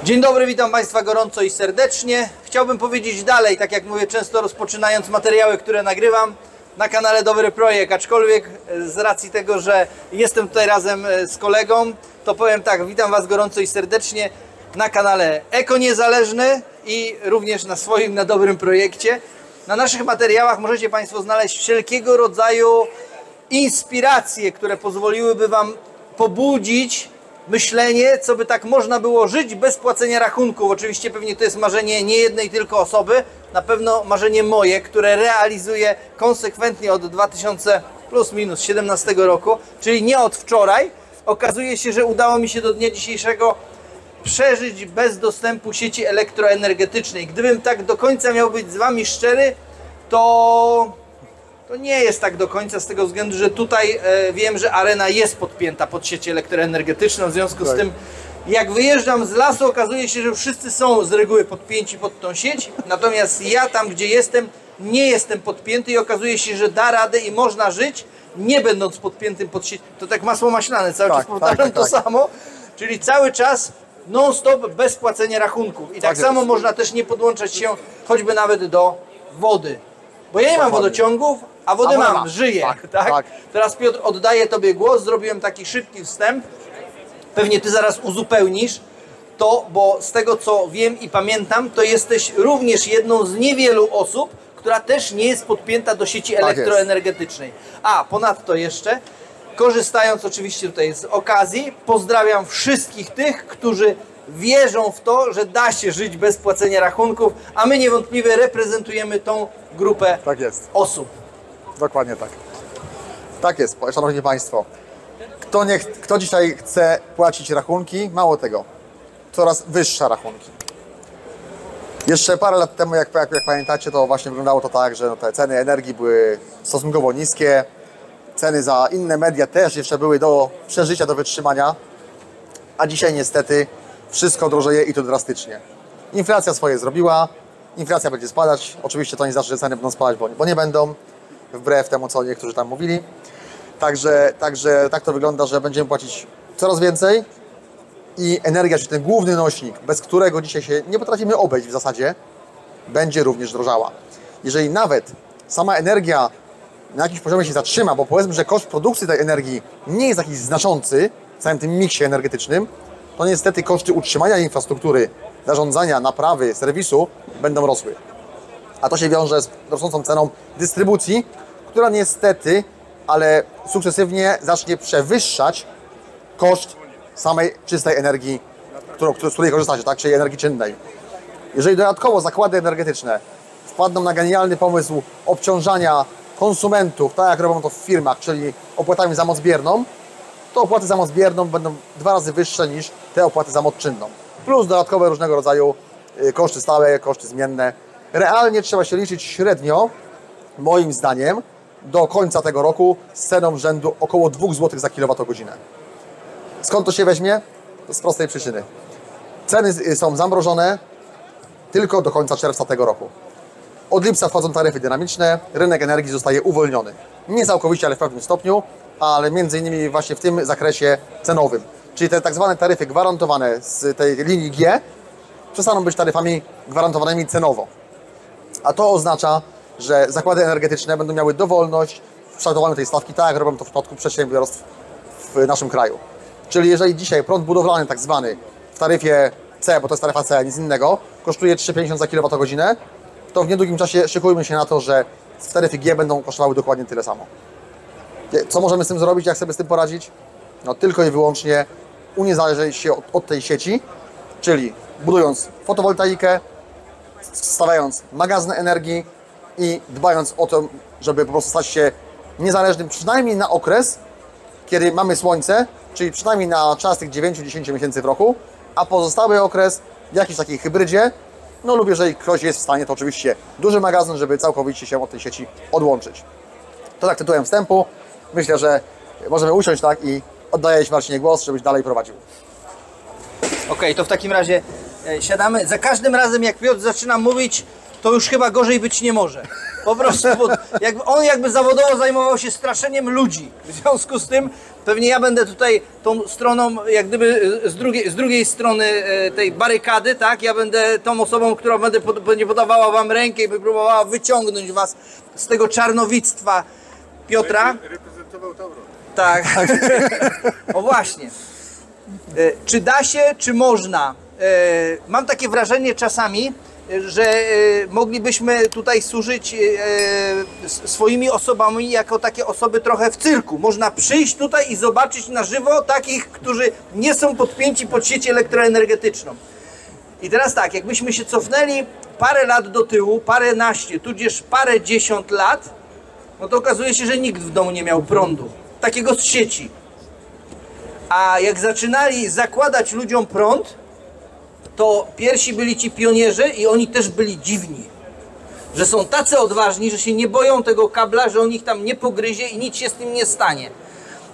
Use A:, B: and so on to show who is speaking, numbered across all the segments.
A: Dzień dobry, witam Państwa gorąco i serdecznie. Chciałbym powiedzieć dalej, tak jak mówię często rozpoczynając materiały, które nagrywam na kanale Dobry Projekt, aczkolwiek z racji tego, że jestem tutaj razem z kolegą, to powiem tak, witam Was gorąco i serdecznie na kanale Eko Niezależny i również na swoim, na Dobrym Projekcie. Na naszych materiałach możecie Państwo znaleźć wszelkiego rodzaju inspiracje, które pozwoliłyby Wam pobudzić myślenie, co by tak można było żyć bez płacenia rachunków. Oczywiście pewnie to jest marzenie nie jednej tylko osoby, na pewno marzenie moje, które realizuję konsekwentnie od 2000 plus minus 17 roku, czyli nie od wczoraj. Okazuje się, że udało mi się do dnia dzisiejszego przeżyć bez dostępu sieci elektroenergetycznej. Gdybym tak do końca miał być z Wami szczery, to nie jest tak do końca z tego względu, że tutaj wiem, że arena jest podpięta pod sieć elektroenergetyczną, w związku z tym jak wyjeżdżam z lasu, okazuje się, że wszyscy są z reguły podpięci pod tą sieć, natomiast ja tam, gdzie jestem, nie jestem podpięty i okazuje się, że da radę i można żyć, nie będąc podpiętym pod sieć. To tak masło maślane, cały czas powtarzam to samo, czyli cały czas non-stop bez płacenia rachunków. I tak samo można też nie podłączać się choćby nawet do wody. Bo ja nie mam wodociągów, a wodę mam, żyję. Tak? Teraz Piotr, oddaję Tobie głos, zrobiłem taki szybki wstęp. Pewnie Ty zaraz uzupełnisz to, bo z tego co wiem i pamiętam, to jesteś również jedną z niewielu osób, która też nie jest podpięta do sieci elektroenergetycznej. A ponadto jeszcze, korzystając oczywiście tutaj z okazji, pozdrawiam wszystkich tych, którzy wierzą w to, że da się żyć bez płacenia rachunków, a my niewątpliwie reprezentujemy tą grupę osób.
B: Dokładnie tak. Tak jest, szanowni Państwo. Kto dzisiaj chce płacić rachunki? Mało tego, coraz wyższe rachunki. Jeszcze parę lat temu, jak pamiętacie, to właśnie wyglądało to tak, że te ceny energii były stosunkowo niskie. Ceny za inne media też jeszcze były do przeżycia, do wytrzymania. A dzisiaj niestety wszystko drożeje i to drastycznie. Inflacja swoje zrobiła, inflacja będzie spadać. Oczywiście to nie znaczy, że ceny będą spadać, bo nie będą, wbrew temu, co niektórzy tam mówili. Także tak to wygląda, że będziemy płacić coraz więcej i energia, czyli ten główny nośnik, bez którego dzisiaj się nie potrafimy obejść w zasadzie, będzie również drożała. Jeżeli nawet sama energia na jakimś poziomie się zatrzyma, bo powiedzmy, że koszt produkcji tej energii nie jest jakiś znaczący w całym tym miksie energetycznym, to niestety koszty utrzymania infrastruktury, zarządzania, naprawy, serwisu będą rosły. A to się wiąże z rosnącą ceną dystrybucji, która niestety, ale sukcesywnie zacznie przewyższać koszt samej czystej energii, z której korzystacie, tak? Czyli energii czynnej. Jeżeli dodatkowo zakłady energetyczne wpadną na genialny pomysł obciążania konsumentów, tak jak robią to w firmach, czyli opłatami za moc bierną, to opłaty za moc bierną będą 2 razy wyższe niż te opłaty za moc czynną. Plus dodatkowe różnego rodzaju koszty stałe, koszty zmienne. Realnie trzeba się liczyć średnio, moim zdaniem, do końca tego roku z ceną rzędu około 2 zł za kilowatogodzinę. Skąd to się weźmie? Z prostej przyczyny. Ceny są zamrożone tylko do końca czerwca tego roku. Od lipca wchodzą taryfy dynamiczne, rynek energii zostaje uwolniony. Nie całkowicie, ale w pewnym stopniu, ale między innymi właśnie w tym zakresie cenowym. Czyli te tak zwane taryfy gwarantowane z tej linii G przestaną być taryfami gwarantowanymi cenowo. A to oznacza, że zakłady energetyczne będą miały dowolność w kształtowaniu tej stawki, tak jak robią to w przypadku przedsiębiorstw w naszym kraju. Czyli jeżeli dzisiaj prąd budowlany tak zwany w taryfie C, bo to jest taryfa C, nic innego, kosztuje 3,50 za kilowatogodzinę, to w niedługim czasie szykujmy się na to, że w taryfie G będą kosztowały dokładnie tyle samo. Co możemy z tym zrobić, jak sobie z tym poradzić? No tylko i wyłącznie uniezależnić się od tej sieci, czyli budując fotowoltaikę, stawiając magazyny energii i dbając o to, żeby po prostu stać się niezależnym przynajmniej na okres, kiedy mamy słońce, czyli przynajmniej na czas tych 9-10 miesięcy w roku, a pozostały okres w jakiejś takiej hybrydzie, no lub jeżeli ktoś jest w stanie, to oczywiście duży magazyn, żeby całkowicie się od tej sieci odłączyć. To tak tytułem wstępu. Myślę, że możemy usiąść tak i oddaję Ci, Marcinie, głos, żebyś dalej prowadził.
A: Okej, to w takim razie siadamy. Za każdym razem jak Piotr zaczyna mówić, to już chyba gorzej być nie może. Po prostu, bo on jakby zawodowo zajmował się straszeniem ludzi. W związku z tym Pewnie ja będę tutaj tą stroną, jak gdyby z drugiej strony tej barykady, tak? Ja będę tą osobą, która będzie podawała wam rękę i by próbowała wyciągnąć was z tego czarnowictwa Piotra.
C: Reprezentował Tauron.
A: Tak. O właśnie. Czy da się, czy można? Mam takie wrażenie czasami, że moglibyśmy tutaj służyć swoimi osobami jako takie osoby trochę w cyrku. Można przyjść tutaj i zobaczyć na żywo takich, którzy nie są podpięci pod sieć elektroenergetyczną. I teraz tak, jakbyśmy się cofnęli parę lat do tyłu, paręnaście, tudzież parędziesiąt lat, no to okazuje się, że nikt w domu nie miał prądu. Takiego z sieci. A jak zaczynali zakładać ludziom prąd, to pierwsi byli ci pionierzy i oni też byli dziwni. Że są tacy odważni, że się nie boją tego kabla, że on ich tam nie pogryzie i nic się z tym nie stanie.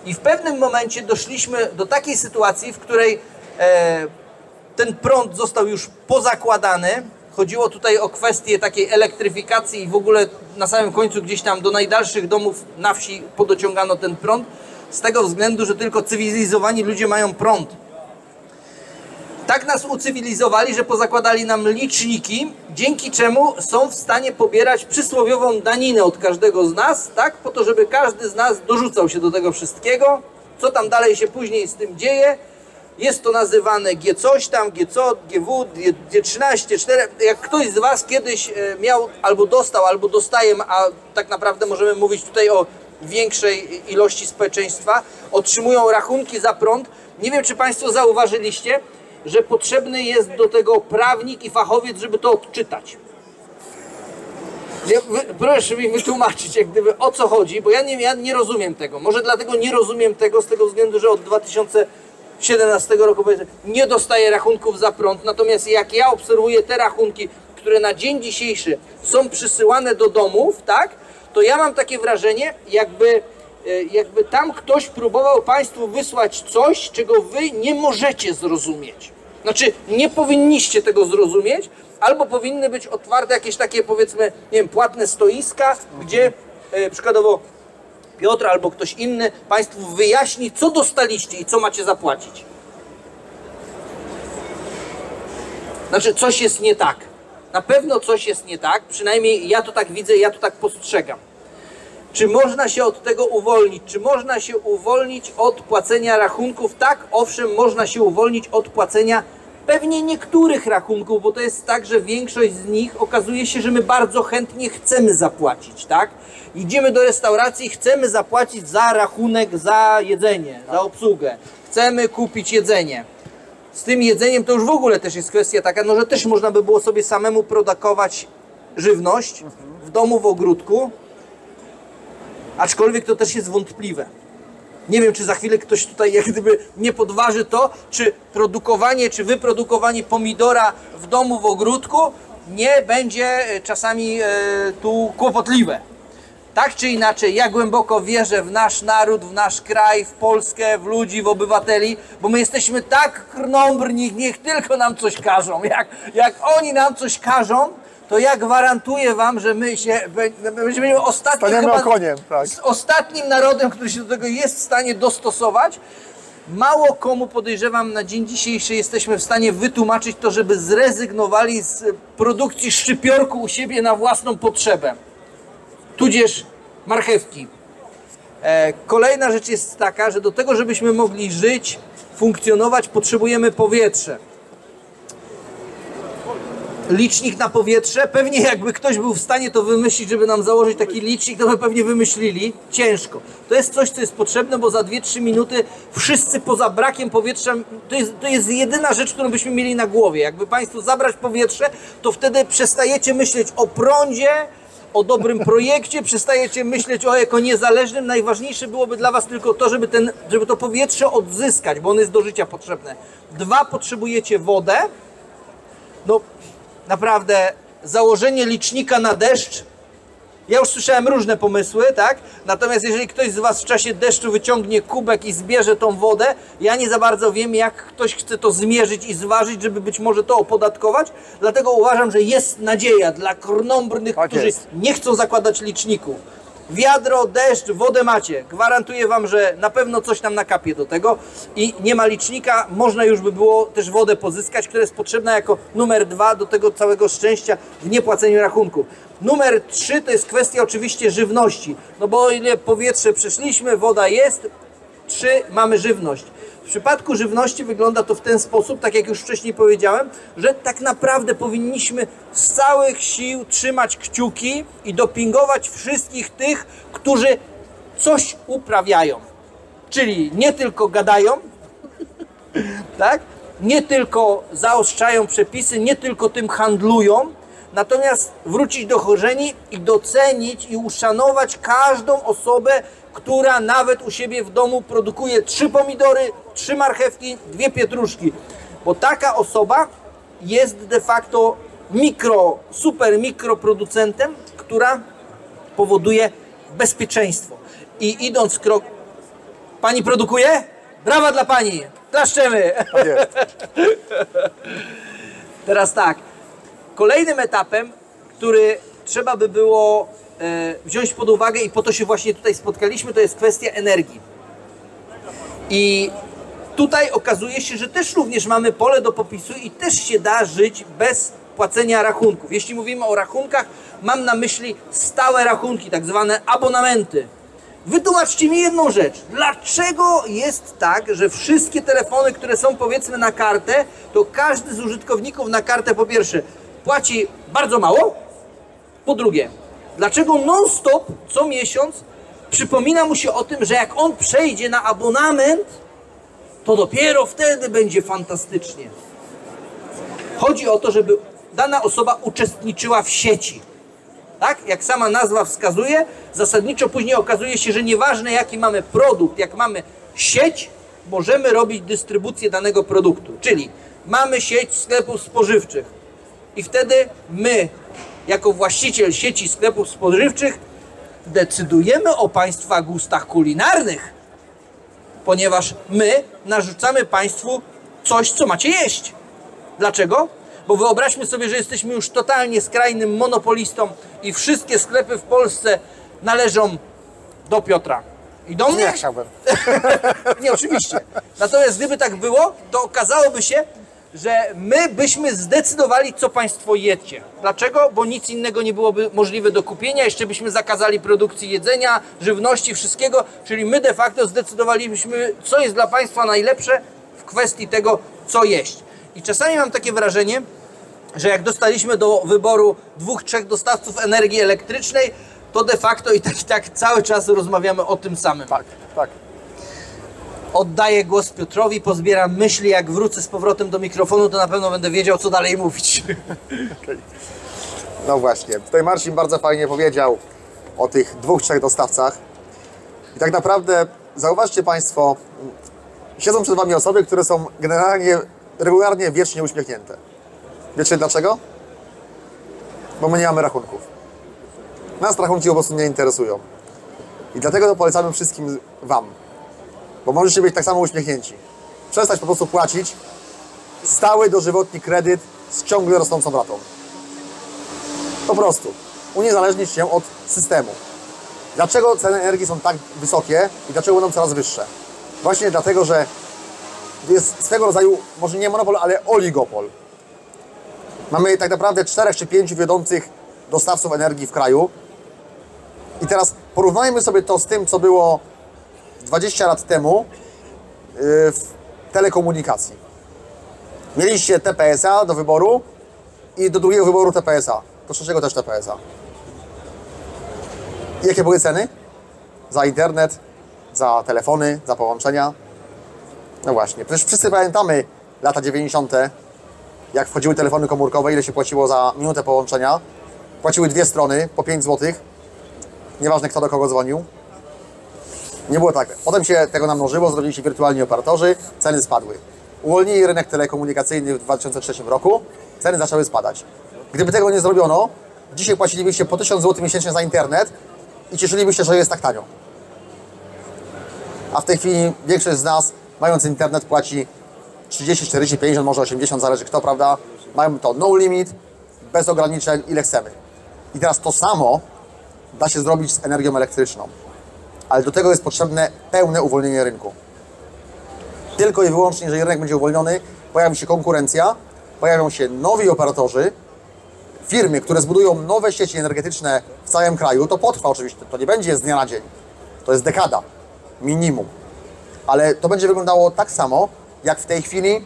A: I w pewnym momencie doszliśmy do takiej sytuacji, w której ten prąd został już pozakładany. Chodziło tutaj o kwestię takiej elektryfikacji i w ogóle na samym końcu gdzieś tam do najdalszych domów na wsi podociągano ten prąd. Z tego względu, że tylko cywilizowani ludzie mają prąd. Tak nas ucywilizowali, że pozakładali nam liczniki, dzięki czemu są w stanie pobierać przysłowiową daninę od każdego z nas, tak? Po to, żeby każdy z nas dorzucał się do tego wszystkiego. Co tam dalej się później z tym dzieje? Jest to nazywane G coś tam, G co, GW, G13, 4. Jak ktoś z was kiedyś miał, albo dostał, albo dostaje, a tak naprawdę możemy mówić tutaj o większej ilości społeczeństwa, otrzymują rachunki za prąd. Nie wiem, czy państwo zauważyliście, że potrzebny jest do tego prawnik i fachowiec, żeby to odczytać. Proszę mi wytłumaczyć, jak gdyby, o co chodzi, bo ja nie rozumiem tego. Może dlatego nie rozumiem tego, z tego względu, że od 2017 roku nie dostaję rachunków za prąd. Natomiast jak ja obserwuję te rachunki, które na dzień dzisiejszy są przysyłane do domów, tak, to ja mam takie wrażenie, jakby tam ktoś próbował państwu wysłać coś, czego wy nie możecie zrozumieć. Znaczy, nie powinniście tego zrozumieć, albo powinny być otwarte jakieś takie, powiedzmy, nie wiem, płatne stoiska, gdzie przykładowo Piotr albo ktoś inny państwu wyjaśni, co dostaliście i co macie zapłacić. Znaczy, coś jest nie tak. Na pewno coś jest nie tak, przynajmniej ja to tak widzę, ja to tak postrzegam. Czy można się od tego uwolnić? Czy można się uwolnić od płacenia rachunków? Tak, owszem, można się uwolnić od płacenia pewnie niektórych rachunków, bo to jest tak, że większość z nich okazuje się, że my bardzo chętnie chcemy zapłacić, tak? Idziemy do restauracji i chcemy zapłacić za rachunek, za jedzenie, za obsługę. Chcemy kupić jedzenie. Z tym jedzeniem to już w ogóle też jest kwestia taka, no, że też można by było sobie samemu produkować żywność w domu, w ogródku. Aczkolwiek to też jest wątpliwe. Nie wiem, czy za chwilę ktoś tutaj jak gdyby nie podważy to, czy produkowanie, czy wyprodukowanie pomidora w domu, w ogródku nie będzie czasami tu kłopotliwe. Tak czy inaczej, ja głęboko wierzę w nasz naród, w nasz kraj, w Polskę, w ludzi, w obywateli, bo my jesteśmy tak krnąbrni, niech tylko nam coś każą. Jak oni nam coś każą, to ja gwarantuję wam, że my będziemy ostatnim narodem, który się do tego jest w stanie dostosować. Mało komu, podejrzewam, na dzień dzisiejszy jesteśmy w stanie wytłumaczyć to, żeby zrezygnowali z produkcji szczypiorku u siebie na własną potrzebę. Tudzież marchewki. Kolejna rzecz jest taka, że do tego, żebyśmy mogli żyć, funkcjonować, potrzebujemy powietrze. Licznik na powietrze, pewnie jakby ktoś był w stanie to wymyślić, żeby nam założyć taki licznik, to by pewnie wymyślili. Ciężko. To jest coś, co jest potrzebne, bo za 2-3 minuty wszyscy poza brakiem powietrza, to jest jedyna rzecz, którą byśmy mieli na głowie. Jakby państwu zabrać powietrze, to wtedy przestajecie myśleć o prądzie, o dobrym projekcie, przestajecie myśleć o ekoniezależnym. Najważniejsze byłoby dla was tylko to, żeby to powietrze odzyskać, bo ono jest do życia potrzebne. 2, potrzebujecie wodę. No, naprawdę, założenie licznika na deszcz, ja już słyszałem różne pomysły, tak? Natomiast jeżeli ktoś z was w czasie deszczu wyciągnie kubek i zbierze tą wodę, ja nie za bardzo wiem, jak ktoś chce to zmierzyć i zważyć, żeby być może to opodatkować. Dlatego uważam, że jest nadzieja dla krnąbrnych, którzy nie chcą zakładać liczników. Wiadro, deszcz, wodę macie. Gwarantuję Wam, że na pewno coś tam nakapie do tego i nie ma licznika. Można już by było też wodę pozyskać, która jest potrzebna jako numer 2 do tego całego szczęścia w niepłaceniu rachunków. Numer 3 to jest kwestia oczywiście żywności. No bo o ile powietrze przeszliśmy, woda jest, 3 mamy żywność. W przypadku żywności wygląda to w ten sposób, tak jak już wcześniej powiedziałem, że tak naprawdę powinniśmy z całych sił trzymać kciuki i dopingować wszystkich tych, którzy coś uprawiają. Czyli nie tylko gadają, tak? Nie tylko zaostrzają przepisy, nie tylko tym handlują, natomiast wrócić do korzeni i docenić i uszanować każdą osobę, która nawet u siebie w domu produkuje 3 pomidory, 3 marchewki, 2 pietruszki. Bo taka osoba jest de facto super mikroproducentem, która powoduje bezpieczeństwo. I idąc krok... Pani produkuje? Brawa dla Pani! Klaszczemy!
B: Tak jest.
A: Teraz tak. Kolejnym etapem, który trzeba by było wziąć pod uwagę i po to się właśnie tutaj spotkaliśmy, to jest kwestia energii. I tutaj okazuje się, że też również mamy pole do popisu i też się da żyć bez płacenia rachunków. Jeśli mówimy o rachunkach, mam na myśli stałe rachunki, tak zwane abonamenty. Wytłumaczcie mi jedną rzecz. Dlaczego jest tak, że wszystkie telefony, które są powiedzmy na kartę, to każdy z użytkowników na kartę po pierwsze płaci bardzo mało, po drugie, dlaczego non-stop co miesiąc przypomina mu się o tym, że jak on przejdzie na abonament, to dopiero wtedy będzie fantastycznie. Chodzi o to, żeby dana osoba uczestniczyła w sieci. Tak? Jak sama nazwa wskazuje, zasadniczo później okazuje się, że nieważne jaki mamy produkt, jak mamy sieć, możemy robić dystrybucję danego produktu. Czyli mamy sieć sklepów spożywczych i wtedy my, jako właściciel sieci sklepów spożywczych, decydujemy o Państwa gustach kulinarnych, ponieważ my narzucamy Państwu coś, co macie jeść. Dlaczego? Bo wyobraźmy sobie, że jesteśmy już totalnie skrajnym monopolistą i wszystkie sklepy w Polsce należą do Piotra. I do mnie?
B: Nie chciałbym.
A: Nie, oczywiście. Natomiast gdyby tak było, to okazałoby się, że my byśmy zdecydowali, co Państwo jecie. Dlaczego? Bo nic innego nie byłoby możliwe do kupienia. Jeszcze byśmy zakazali produkcji jedzenia, żywności, wszystkiego. Czyli my de facto zdecydowalibyśmy, co jest dla Państwa najlepsze w kwestii tego, co jeść. I czasami mam takie wrażenie, że jak dostaliśmy do wyboru 2-3 dostawców energii elektrycznej, to de facto i tak cały czas rozmawiamy o tym samym.
B: Tak, tak.
A: Oddaję głos Piotrowi, pozbieram myśli, jak wrócę z powrotem do mikrofonu, to na pewno będę wiedział, co dalej mówić.
B: Okay. No właśnie, tutaj Marcin bardzo fajnie powiedział o tych 2-3 dostawcach. I tak naprawdę zauważcie Państwo, siedzą przed Wami osoby, które są generalnie, regularnie, wiecznie uśmiechnięte. Wiecie dlaczego? Bo my nie mamy rachunków. Nas rachunki po prostu nie interesują. I dlatego to polecamy wszystkim Wam. Bo możecie być tak samo uśmiechnięci. Przestać po prostu płacić stały dożywotni kredyt z ciągle rosnącą ratą. Po prostu. Uniezależnić się od systemu. Dlaczego ceny energii są tak wysokie i dlaczego będą coraz wyższe? Właśnie dlatego, że jest swego rodzaju, może nie monopol, ale oligopol. Mamy tak naprawdę 4 czy 5 wiodących dostawców energii w kraju. I teraz porównajmy sobie to z tym, co było 20 lat temu w telekomunikacji. Mieliście TPSA do wyboru i do drugiego wyboru TPSA. Do trzeciego też TPSA. I jakie były ceny? Za internet, za telefony, za połączenia. No właśnie, przecież wszyscy pamiętamy lata 90., jak wchodziły telefony komórkowe, ile się płaciło za minutę połączenia. Płaciły 2 strony po 5 zł. Nieważne kto do kogo dzwonił. Nie było tak. Potem się tego namnożyło, zrobili się wirtualni operatorzy, ceny spadły. Uwolnili rynek telekomunikacyjny w 2003 roku, ceny zaczęły spadać. Gdyby tego nie zrobiono, dzisiaj płacilibyście po 1000 zł miesięcznie za internet i cieszylibyście, że jest tak tanio. A w tej chwili większość z nas, mając internet, płaci 30, 40, 50, może 80, zależy kto, prawda? Mają to no limit, bez ograniczeń, ile chcemy. I teraz to samo da się zrobić z energią elektryczną. Ale do tego jest potrzebne pełne uwolnienie rynku. Tylko i wyłącznie, jeżeli rynek będzie uwolniony, pojawi się konkurencja, pojawią się nowi operatorzy, firmy, które zbudują nowe sieci energetyczne w całym kraju. To potrwa oczywiście, to nie będzie z dnia na dzień. To jest dekada, minimum. Ale to będzie wyglądało tak samo, jak w tej chwili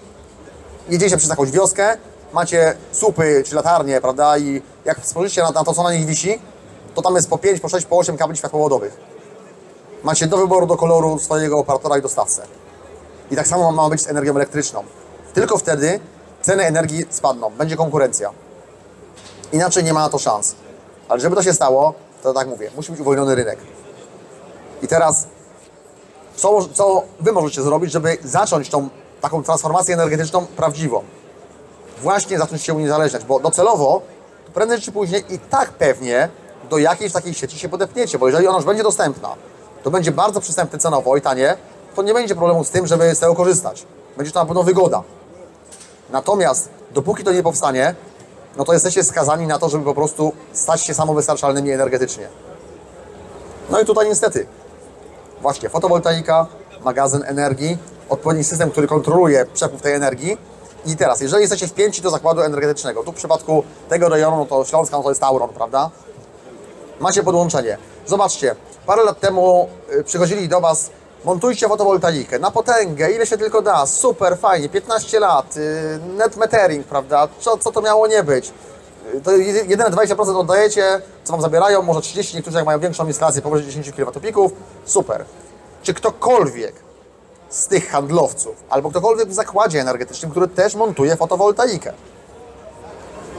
B: jedziecie przez jakąś wioskę, macie słupy czy latarnie, prawda, i jak spojrzycie na to, co na nich wisi, to tam jest po 5, po 6, po 8 kabli światłowodowych. Macie do wyboru, do koloru swojego operatora i dostawcę. I tak samo ma być z energią elektryczną. Tylko wtedy ceny energii spadną, będzie konkurencja. Inaczej nie ma na to szans. Ale żeby to się stało, to tak mówię, musi być uwolniony rynek. I teraz, co Wy możecie zrobić, żeby zacząć tą taką transformację energetyczną prawdziwą? Właśnie zacząć się uniezależniać, bo docelowo, prędzej czy później i tak pewnie do jakiejś takiej sieci się podepniecie, bo jeżeli ona już będzie dostępna, to będzie bardzo przystępne cenowo i tanie, to nie będzie problemu z tym, żeby z tego korzystać. Będzie to na pewno wygoda. Natomiast dopóki to nie powstanie, no to jesteście skazani na to, żeby po prostu stać się samowystarczalnymi energetycznie. No i tutaj niestety właśnie fotowoltaika, magazyn energii, odpowiedni system, który kontroluje przepływ tej energii. I teraz, jeżeli jesteście wpięci do zakładu energetycznego, tu w przypadku tego rejonu, no to Śląska, no to jest Tauron, prawda? Macie podłączenie. Zobaczcie, parę lat temu przychodzili do Was, montujcie fotowoltaikę na potęgę, ile się tylko da, super, fajnie, 15 lat, net metering, prawda? Co to miało nie być? To jedyne 20% oddajecie, co Wam zabierają, może 30%, niektórzy jak mają większą instalację powyżej 10 kWp, super. Czy ktokolwiek z tych handlowców, albo ktokolwiek w zakładzie energetycznym, który też montuje fotowoltaikę,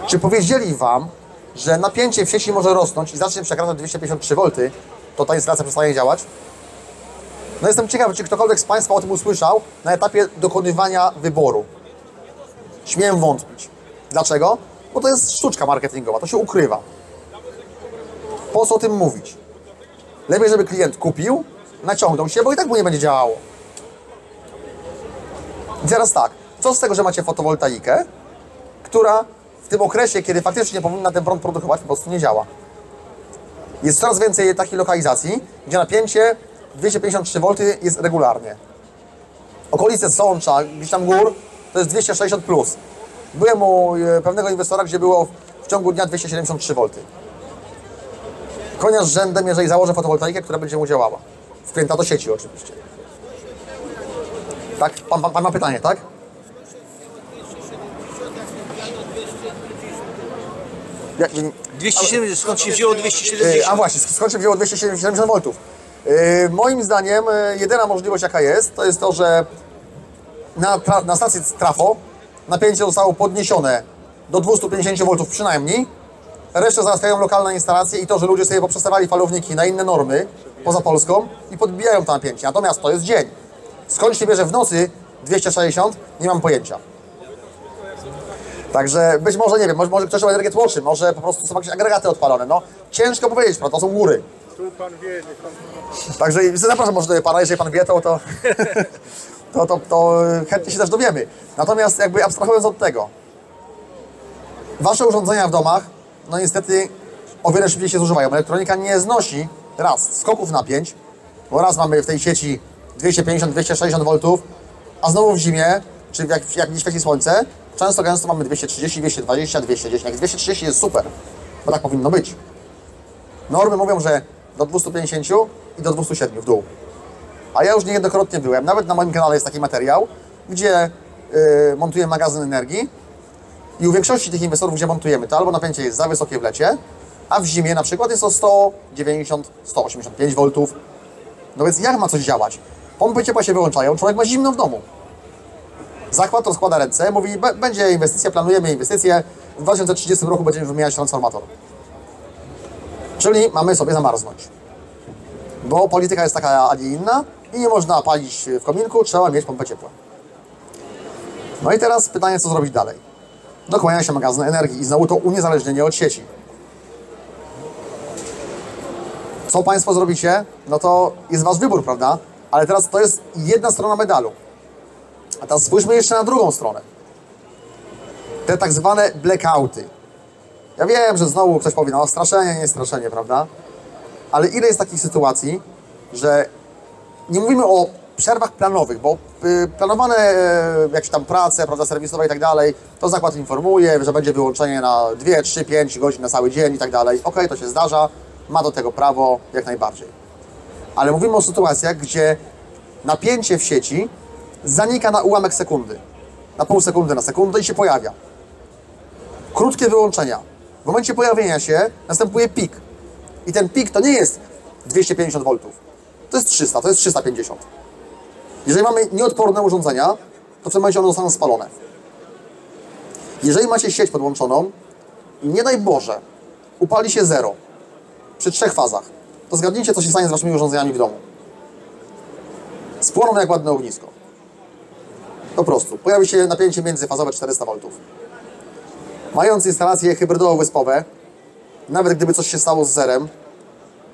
B: czy powiedzieli Wam, że napięcie w sieci może rosnąć i zacznie przekraczać 253 V, to ta instalacja przestaje działać? No jestem ciekawy, czy ktokolwiek z Państwa o tym usłyszał na etapie dokonywania wyboru. Śmiem wątpić. Dlaczego? Bo to jest sztuczka marketingowa, to się ukrywa. Po co o tym mówić? Lepiej, żeby klient kupił, naciągnął się, bo i tak mu nie będzie działało. I teraz tak, co z tego, że macie fotowoltaikę, która w tym okresie, kiedy faktycznie powinna ten prąd produkować, po prostu nie działa. Jest coraz więcej takich lokalizacji, gdzie napięcie 253 V jest regularnie. Okolice Sącza, gdzieś tam gór, to jest 260 plus. Byłem u pewnego inwestora, gdzie było w ciągu dnia 273 V. Konia z rzędem, jeżeli założę fotowoltaikę, która będzie mu działała. Wpięta do sieci oczywiście. Tak? Pan ma pytanie, tak? Ja,
A: 270, skąd się wzięło 270?
B: a właśnie, skąd się wzięło 270 V? Moim zdaniem jedyna możliwość jaka jest, to jest to, że na stacji trafo napięcie zostało podniesione do 250 V przynajmniej, resztę załatwiają lokalne instalacje i to, że ludzie sobie poprzestawali falowniki na inne normy poza Polską i podbijają to napięcie. Natomiast to jest dzień. Skąd się bierze w nocy 260? Nie mam pojęcia. Także być może, nie wiem, może ktoś ma energię tłoczy, może po prostu są jakieś agregaty odpalone. No, ciężko powiedzieć, prawda, to są góry.
C: Tu pan wie, nie pan...
B: Także zapraszam może do pana, jeżeli pan wie, to chętnie się też dowiemy. Natomiast jakby abstrahując od tego, wasze urządzenia w domach, no niestety o wiele szybciej się zużywają. Elektronika nie znosi raz skoków napięć, bo raz mamy w tej sieci 250-260 V, a znowu w zimie, czy jak nie świeci słońce, często gęsto mamy 230, 220, 210. Jak 230 jest super, bo tak powinno być. Normy mówią, że do 250 i do 207 w dół. A ja już niejednokrotnie byłem, nawet na moim kanale jest taki materiał, gdzie montuję magazyn energii i u większości tych inwestorów, gdzie montujemy, to albo napięcie jest za wysokie w lecie, a w zimie na przykład jest o 190, 185 V. No więc jak ma coś działać? Pompy ciepła się wyłączają, człowiek ma zimno w domu. Zakład rozkłada ręce, mówi, będzie inwestycja, planujemy inwestycję, w 2030 roku będziemy wymieniać transformator. Czyli mamy sobie zamarznąć. Bo polityka jest taka, a nie inna i nie można palić w kominku, trzeba mieć pompę ciepła. No i teraz pytanie, co zrobić dalej? Dokłania się magazyn energii i znowu to uniezależnienie od sieci. Co Państwo zrobicie? No to jest Wasz wybór, prawda? Ale teraz to jest jedna strona medalu. A teraz spójrzmy jeszcze na drugą stronę. Te tak zwane blackouty. Ja wiem, że znowu ktoś powie, no straszenie, nie straszenie, prawda? Ale ile jest takich sytuacji, że nie mówimy o przerwach planowych, bo planowane jakieś tam prace, prawda, serwisowe i tak dalej, to zakład informuje, że będzie wyłączenie na 2, 3, 5 godzin na cały dzień i tak dalej. Okej, to się zdarza, ma do tego prawo jak najbardziej. Ale mówimy o sytuacjach, gdzie napięcie w sieci zanika na ułamek sekundy, na pół sekundy, na sekundę i się pojawia. Krótkie wyłączenia. W momencie pojawienia się następuje pik. I ten pik to nie jest 250 V. To jest 300, to jest 350. Jeżeli mamy nieodporne urządzenia, to w tym momencie one zostaną spalone. Jeżeli macie sieć podłączoną i nie daj Boże, upali się 0 przy 3 fazach, to zgadnijcie, co się stanie z waszymi urządzeniami w domu. Spłoną jak ładne ognisko. Po prostu. Pojawi się napięcie międzyfazowe 400 V. Mając instalacje hybrydowo-wyspowe, nawet gdyby coś się stało z zerem,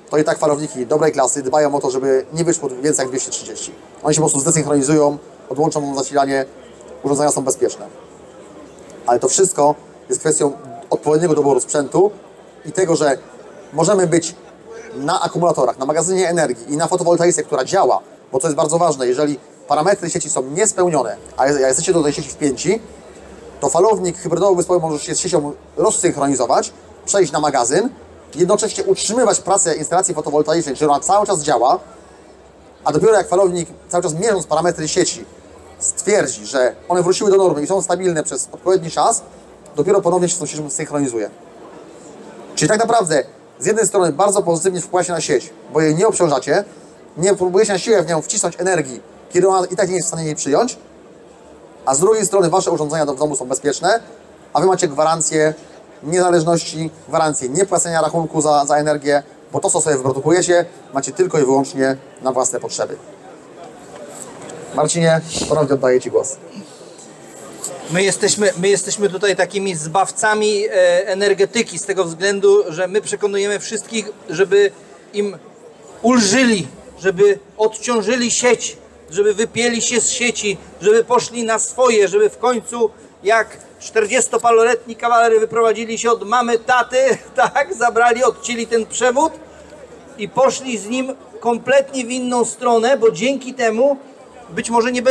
B: to i tak falowniki dobrej klasy dbają o to, żeby nie wyszło więcej jak 230. Oni się po prostu zdesynchronizują, odłączą zasilanie, urządzenia są bezpieczne. Ale to wszystko jest kwestią odpowiedniego doboru sprzętu i tego, że możemy być na akumulatorach, na magazynie energii i na fotowoltaice, która działa, bo to jest bardzo ważne, jeżeli parametry sieci są niespełnione, a jesteście do tej sieci wpięci, to falownik hybrydowo-wyspowy może się z siecią rozsynchronizować, przejść na magazyn, jednocześnie utrzymywać pracę instalacji fotowoltaicznej, czyli ona cały czas działa, a dopiero jak falownik cały czas mierząc parametry sieci stwierdzi, że one wróciły do normy i są stabilne przez odpowiedni czas, dopiero ponownie się z tą siecią synchronizuje. Czyli tak naprawdę z jednej strony bardzo pozytywnie wpływacie na sieć, bo jej nie obciążacie, nie próbujecie na siłę w nią wcisnąć energii, kiedy ona i tak nie jest w stanie jej przyjąć, a z drugiej strony wasze urządzenia w domu są bezpieczne, a wy macie gwarancję niezależności, gwarancję niepłacenia rachunku za energię, bo to, co sobie wyprodukujecie, macie tylko i wyłącznie na własne potrzeby. Marcinie, ponownie oddaję ci głos.
A: My jesteśmy tutaj takimi zbawcami energetyki z tego względu, że my przekonujemy wszystkich, żeby im ulżyli, żeby odciążyli sieć, żeby wypięli się z sieci, żeby poszli na swoje, żeby w końcu jak 40-paroletni kawaler wyprowadzili się od mamy, taty, tak, zabrali, odcięli ten przewód i poszli z nim kompletnie w inną stronę, bo dzięki temu być może nie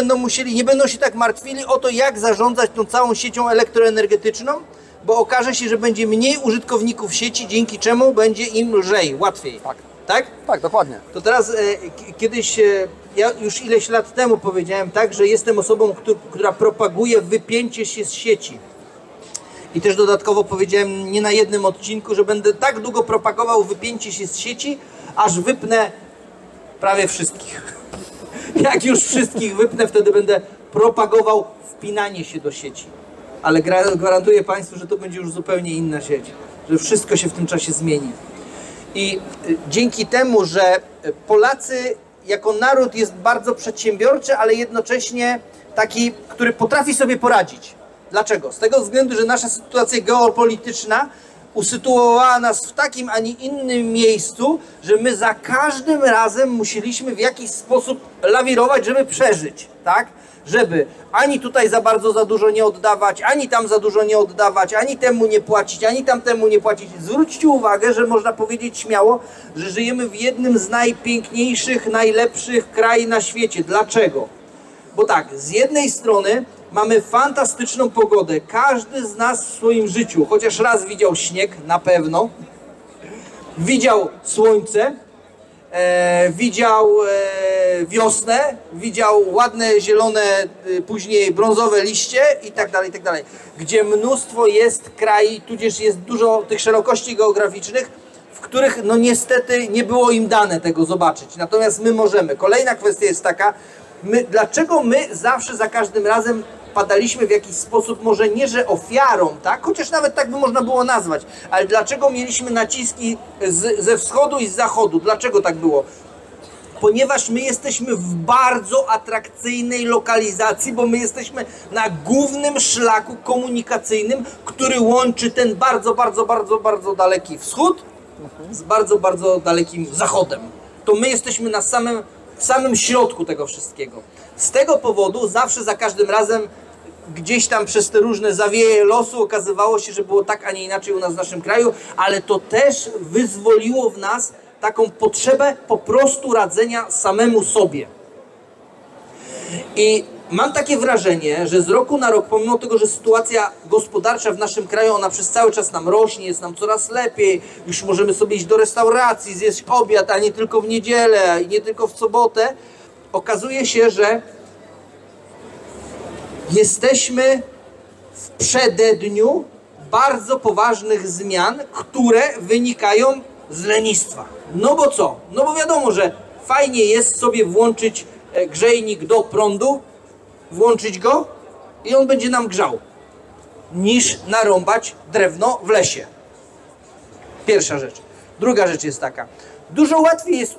A: będą się tak martwili o to, jak zarządzać tą całą siecią elektroenergetyczną, bo okaże się, że będzie mniej użytkowników sieci, dzięki czemu będzie im lżej, łatwiej.
B: Tak.
A: Tak?
B: Tak, dokładnie.
A: To teraz kiedyś, ja już ileś lat temu powiedziałem tak, że jestem osobą, która propaguje wypięcie się z sieci. I też dodatkowo powiedziałem nie na jednym odcinku, że będę tak długo propagował wypięcie się z sieci, aż wypnę prawie wszystkich. Jak już wszystkich wypnę, wtedy będę propagował wpinanie się do sieci. Ale gwarantuję Państwu, że to będzie już zupełnie inna sieć, że wszystko się w tym czasie zmieni. I dzięki temu, że Polacy jako naród jest bardzo przedsiębiorczy, ale jednocześnie taki, który potrafi sobie poradzić. Dlaczego? Z tego względu, że nasza sytuacja geopolityczna usytuowała nas w takim, a nie innym miejscu, że my za każdym razem musieliśmy w jakiś sposób lawirować, żeby przeżyć, tak? Żeby ani tutaj za dużo nie oddawać, ani tam za dużo nie oddawać, ani temu nie płacić, ani tamtemu nie płacić. Zwróćcie uwagę, że można powiedzieć śmiało, że żyjemy w jednym z najpiękniejszych, najlepszych krajów na świecie. Dlaczego? Bo tak, z jednej strony mamy fantastyczną pogodę. Każdy z nas w swoim życiu chociaż raz widział śnieg, na pewno. Widział słońce, widział wiosnę, widział ładne, zielone, później brązowe liście i tak dalej, gdzie mnóstwo jest krajów, tudzież jest dużo tych szerokości geograficznych, w których no niestety nie było im dane tego zobaczyć. Natomiast my możemy. Kolejna kwestia jest taka, dlaczego my zawsze za każdym razem padaliśmy w jakiś sposób, może nie, że ofiarą, tak? Chociaż nawet tak by można było nazwać, ale dlaczego mieliśmy naciski ze wschodu i z zachodu? Dlaczego tak było? Ponieważ my jesteśmy w bardzo atrakcyjnej lokalizacji, bo my jesteśmy na głównym szlaku komunikacyjnym, który łączy ten bardzo daleki wschód z bardzo dalekim zachodem. To my jesteśmy w samym środku tego wszystkiego. Z tego powodu zawsze za każdym razem gdzieś tam przez te różne zawieje losu okazywało się, że było tak, a nie inaczej u nas w naszym kraju, ale to też wyzwoliło w nas taką potrzebę po prostu radzenia samemu sobie. I mam takie wrażenie, że z roku na rok, pomimo tego, że sytuacja gospodarcza w naszym kraju, ona przez cały czas nam rośnie, jest nam coraz lepiej, już możemy sobie iść do restauracji, zjeść obiad, a nie tylko w niedzielę i nie tylko w sobotę, okazuje się, że jesteśmy w przededniu bardzo poważnych zmian, które wynikają z lenistwa. No bo co? No bo wiadomo, że fajnie jest sobie włączyć grzejnik do prądu, włączyć go i on będzie nam grzał, niż narąbać drewno w lesie. Pierwsza rzecz. Druga rzecz jest taka. Dużo łatwiej jest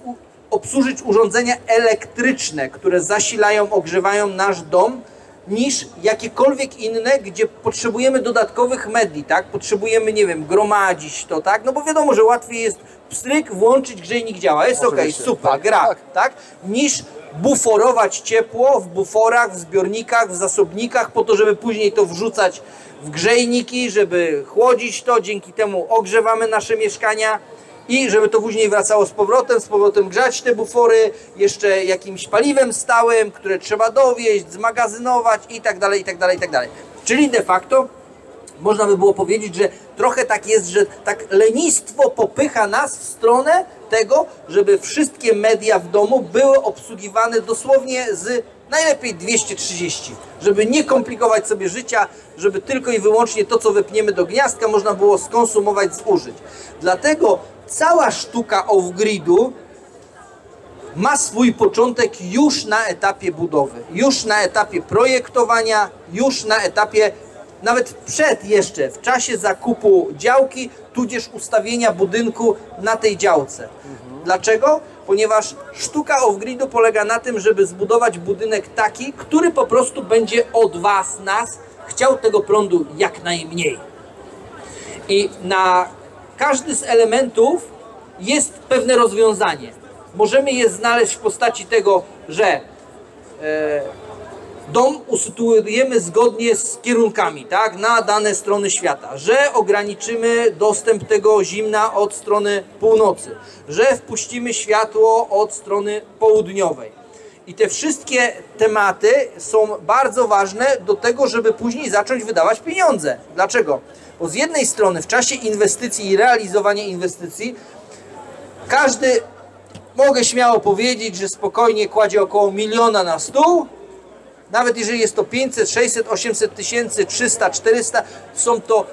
A: obsłużyć urządzenia elektryczne, które zasilają, ogrzewają nasz dom, niż jakiekolwiek inne, gdzie potrzebujemy dodatkowych medii, tak? Potrzebujemy, nie wiem, gromadzić to, tak? No bo wiadomo, że łatwiej jest pstryk, włączyć, grzejnik działa. Jest okej, super,
B: tak,
A: gra,
B: tak.
A: tak? Niż buforować ciepło w buforach, w zbiornikach, w zasobnikach, po to, żeby później to wrzucać w grzejniki, żeby chłodzić to, dzięki temu ogrzewamy nasze mieszkania i żeby to później wracało z powrotem grzać te bufory jeszcze jakimś paliwem stałym, które trzeba dowieźć, zmagazynować i tak dalej, i tak dalej, i tak dalej. Czyli de facto można by było powiedzieć, że trochę tak jest, że tak lenistwo popycha nas w stronę tego, żeby wszystkie media w domu były obsługiwane dosłownie z najlepiej 230, żeby nie komplikować sobie życia, żeby tylko i wyłącznie to, co wepniemy do gniazdka, można było skonsumować, zużyć. Dlatego cała sztuka off-gridu ma swój początek już na etapie budowy, już na etapie projektowania, już na etapie nawet jeszcze, w czasie zakupu działki, tudzież ustawienia budynku na tej działce. Dlaczego? Ponieważ sztuka off-gridu polega na tym, żeby zbudować budynek taki, który po prostu będzie od Was, nas, chciał tego prądu jak najmniej. I na każdy z elementów jest pewne rozwiązanie. Możemy je znaleźć w postaci tego, że dom usytuujemy zgodnie z kierunkami, tak, na dane strony świata, że ograniczymy dostęp tego zimna od strony północy, że wpuścimy światło od strony południowej. I te wszystkie tematy są bardzo ważne do tego, żeby później zacząć wydawać pieniądze. Dlaczego? Bo z jednej strony w czasie inwestycji i realizowania inwestycji każdy, mogę śmiało powiedzieć, że spokojnie kładzie około 1 miliona na stół. Nawet jeżeli jest to 500, 600, 800 tysięcy, 300, 400, są to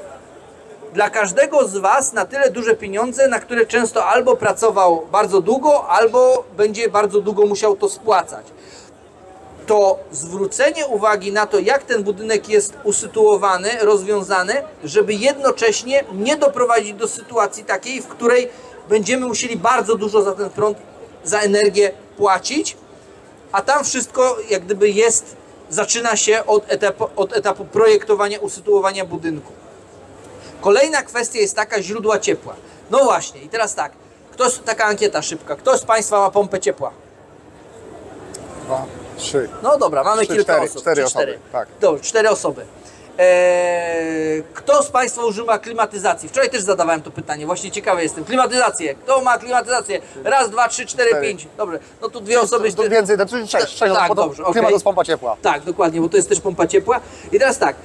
A: dla każdego z Was na tyle duże pieniądze, na które często albo pracował bardzo długo, albo będzie bardzo długo musiał to spłacać. To zwrócenie uwagi na to, jak ten budynek jest usytuowany, rozwiązany, żeby jednocześnie nie doprowadzić do sytuacji takiej, w której będziemy musieli bardzo dużo za ten prąd, za energię płacić, a tam wszystko jak gdyby zaczyna się od etapu projektowania, usytuowania budynku. Kolejna kwestia jest taka, źródła ciepła. No właśnie, i teraz tak, taka ankieta szybka. Kto z Państwa ma pompę ciepła?
C: 2, 3.
A: No dobra, mamy kilka osób.
B: 4 osoby, tak.
A: Dobrze, 4 osoby. Kto z Państwa używa klimatyzacji? Wczoraj też zadawałem to pytanie, właśnie ciekawy jestem. Klimatyzację. Kto ma klimatyzację? Raz, 2, 3, 4, 5. Dobrze, no tu 2 osoby.
B: To więcej, to 6,
A: tak, dobrze,
B: klimat to jest pompa ciepła.
A: Tak, dokładnie, bo to jest też pompa ciepła. I teraz tak,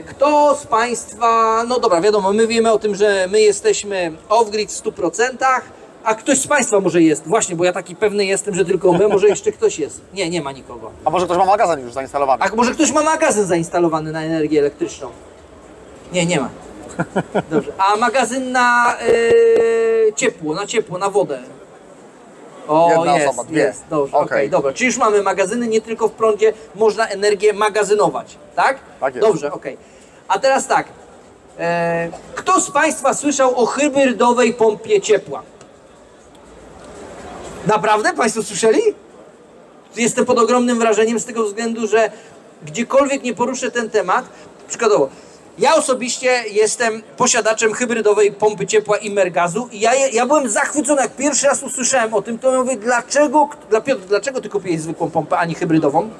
A: kto z Państwa, no dobra, wiadomo, my wiemy o tym, że my jesteśmy off-grid w 100%, a ktoś z Państwa może jest, właśnie, bo ja taki pewny jestem, że tylko my, może jeszcze ktoś jest. Nie, nie ma nikogo.
B: A może ktoś ma magazyn już zainstalowany?
A: A może ktoś ma magazyn zainstalowany na energię elektryczną? Nie, nie ma. Dobrze. A magazyn na ciepło, na wodę? O,
B: Jedna
A: jest,
B: osoba, 2.
A: jest. Dobrze,
B: Okej.
A: okej, dobra. Czyli już mamy magazyny, nie tylko w prądzie można energię magazynować, tak?
B: Tak jest.
A: Dobrze, okej. A teraz tak. Kto z Państwa słyszał o hybrydowej pompie ciepła? Naprawdę? Państwo słyszeli? Jestem pod ogromnym wrażeniem z tego względu, że gdziekolwiek nie poruszę ten temat, przykładowo, ja osobiście jestem posiadaczem hybrydowej pompy ciepła Imergazu i ja byłem zachwycony, jak pierwszy raz usłyszałem o tym, to mówię, dlaczego ty kupiłeś zwykłą pompę, a nie hybrydową?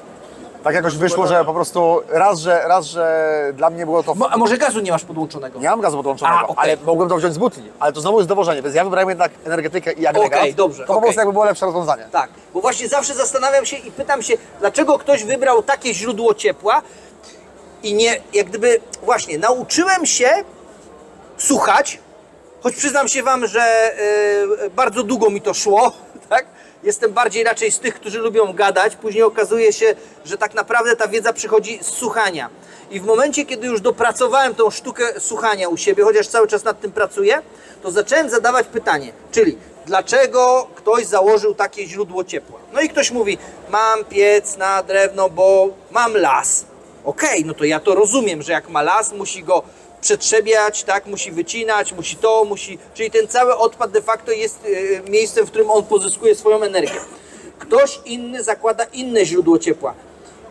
B: Tak jakoś wyszło, że po prostu raz, że dla mnie było to...
A: A może gazu nie masz podłączonego?
B: Nie mam gazu podłączonego,
A: A, okej.
B: ale mogłem to wziąć z butli. Ale to znowu jest dowożenie, więc ja wybrałem jednak energetykę i agregat.
A: Okej, dobrze,
B: To po
A: okej.
B: prostu jakby było lepsze rozwiązanie.
A: Tak, bo właśnie zawsze zastanawiam się i pytam się, dlaczego ktoś wybrał takie źródło ciepła i nie, jak gdyby, właśnie, nauczyłem się słuchać, choć przyznam się Wam, że bardzo długo mi to szło, tak? Jestem bardziej raczej z tych, którzy lubią gadać. Później okazuje się, że tak naprawdę ta wiedza przychodzi z słuchania. I w momencie, kiedy już dopracowałem tą sztukę słuchania u siebie, chociaż cały czas nad tym pracuję, to zacząłem zadawać pytanie, czyli dlaczego ktoś założył takie źródło ciepła? No i ktoś mówi, mam piec na drewno, bo mam las. Okej, no to ja to rozumiem, że jak ma las, musi go przetrzebiać, tak, musi wycinać, czyli ten cały odpad de facto jest miejscem, w którym on pozyskuje swoją energię. Ktoś inny zakłada inne źródło ciepła